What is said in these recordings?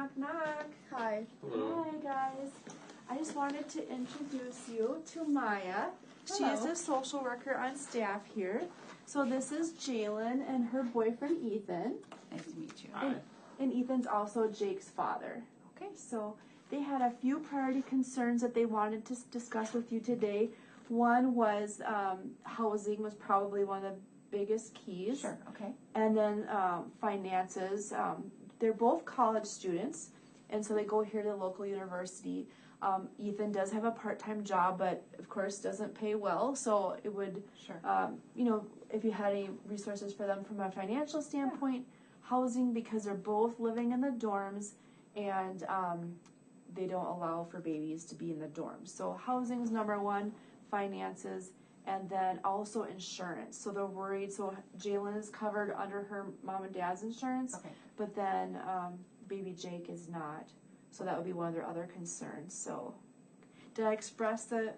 Knock, knock. Hi. Hello. Hi, guys. I just wanted to introduce you to Maya. She is a social worker on staff here. So this is Jalen and her boyfriend, Ethan. Nice to meet you. Hi. And Ethan's also Jake's father. Okay. So they had a few priority concerns that they wanted to discuss with you today. One was housing was probably one of the biggest keys. Sure. Okay. And then finances. They're both college students, and so they go here to the local university. Ethan does have a part-time job, but of course doesn't pay well. So it would, Sure. If you had any resources for them from a financial standpoint, housing, because they're both living in the dorms, and they don't allow for babies to be in the dorms. So housing is number one, finances, and then also insurance. So they're worried. So Jalen is covered under her mom and dad's insurance, Okay. but then baby Jake is not. So that would be one of their other concerns. So did I express the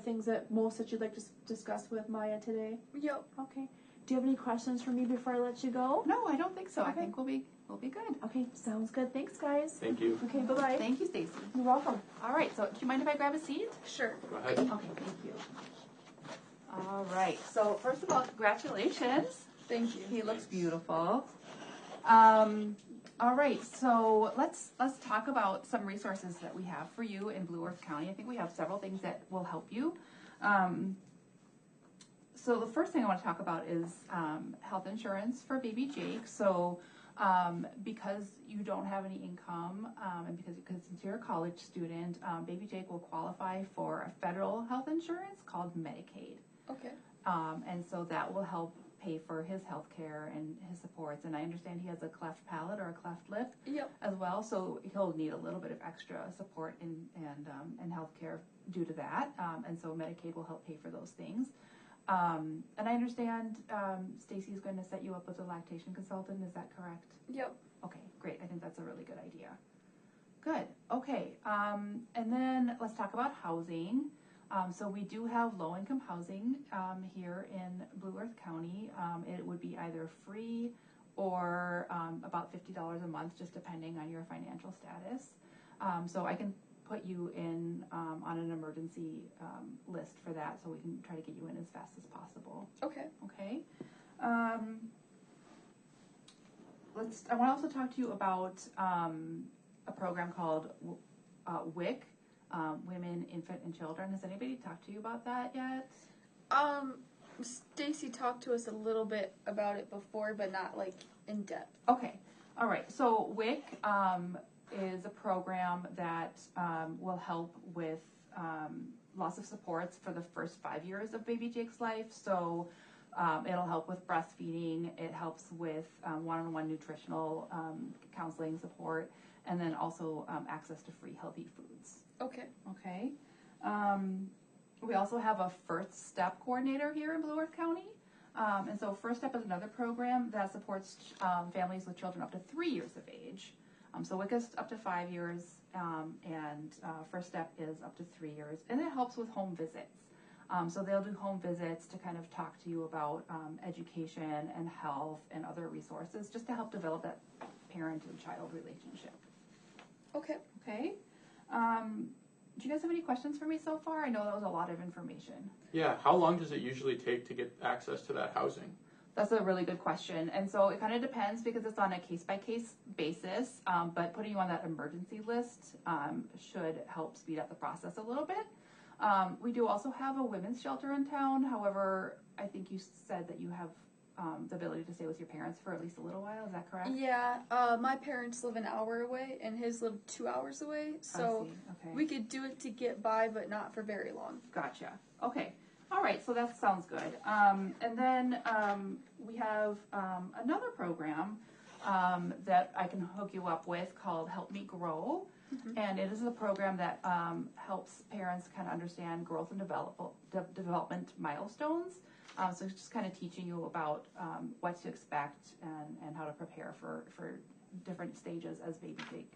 things that most that you'd like to discuss with Maya today? Yep. Okay. Do you have any questions for me before I let you go? No, I don't think so. Okay. I think we'll be good. Okay, sounds good. Thanks, guys. Thank you. Okay, bye-bye. Thank you, Stacey. You're welcome. All right. So, do you mind if I grab a seat? Sure. Go ahead. Okay. Thank you. All right. So, first of all, congratulations. Thank you. He looks beautiful. All right, so let's talk about some resources that we have for you in Blue Earth County. I think we have several things that will help you. So the first thing I want to talk about is health insurance for baby Jake. So because you don't have any income and because you're a college student, baby Jake will qualify for a federal health insurance called Medicaid. Okay. And so that will help pay for his health care and his supports. And I understand he has a cleft palate or a cleft lip as well, so he'll need a little bit of extra support and health care due to that. And so Medicaid will help pay for those things. And I understand Stacey is going to set you up with a lactation consultant. Is that correct? Yep. Okay, great. I think that's a really good idea. Good. Okay. And then let's talk about housing. So we do have low-income housing here in Blue Earth County. It would be either free or about $50 a month, just depending on your financial status. So I can put you in on an emergency list for that, so we can try to get you in as fast as possible. Okay. Okay. I want to also talk to you about a program called WIC. Women, Infant, and Children. Has anybody talked to you about that yet? Stacey talked to us a little bit about it before, but not like in depth. Okay. All right. So WIC is a program that will help with lots of supports for the first 5 years of baby Jake's life. So it'll help with breastfeeding. It helps with one-on-one nutritional counseling support, and then also access to free healthy foods. Okay. Okay. We also have a First Step coordinator here in Blue Earth County. And so First Step is another program that supports families with children up to 3 years of age. So WIC is up to 5 years, and First Step is up to 3 years. And it helps with home visits. So they'll do home visits to kind of talk to you about education and health and other resources, just to help develop that parent and child relationship. Okay. Okay. Do you guys have any questions for me so far? I know that was a lot of information. Yeah, how long does it usually take to get access to that housing? That's a really good question. And so it kind of depends because it's on a case-by-case basis, but putting you on that emergency list should help speed up the process a little bit. We do also have a women's shelter in town. However, I think you said that you have the ability to stay with your parents for at least a little while. Is that correct? Yeah, my parents live an hour away, and his live 2 hours away. So I see. Okay. we could do it to get by, but not for very long. Gotcha. Okay. All right. So that sounds good. And then we have another program that I can hook you up with called Help Me Grow. Mm-hmm. And it is a program that helps parents kind of understand growth and development milestones. So it's just kind of teaching you about what to expect and how to prepare for different stages as baby Jake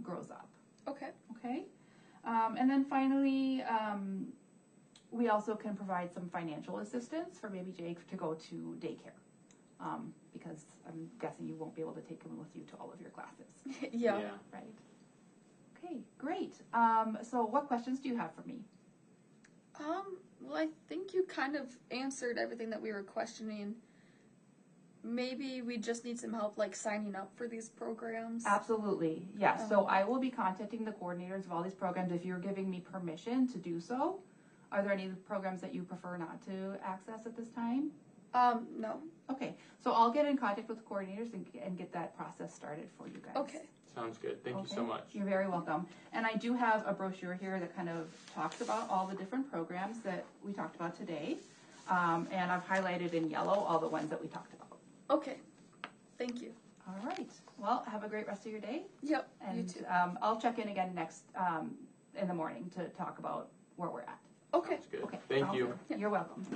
grows up. Okay. Okay. And then finally, we also can provide some financial assistance for baby Jake to go to daycare. because I'm guessing you won't be able to take them with you to all of your classes. Yeah. Right. Okay, great. So what questions do you have for me? Well, I think you kind of answered everything that we were questioning. Maybe we just need some help, like, signing up for these programs. Absolutely, yes. So I will be contacting the coordinators of all these programs if you're giving me permission to do so. Are there any programs that you prefer not to access at this time? No. Okay, so I'll get in contact with the coordinators and get that process started for you guys. Okay. Sounds good. Thank you so much. You're very welcome. And I do have a brochure here that kind of talks about all the different programs that we talked about today. And I've highlighted in yellow all the ones that we talked about. Okay. Thank you. All right. Well, have a great rest of your day. Yep. And you too. I'll check in again next in the morning to talk about where we're at. Okay. Sounds good. Okay. Thank you. You're welcome.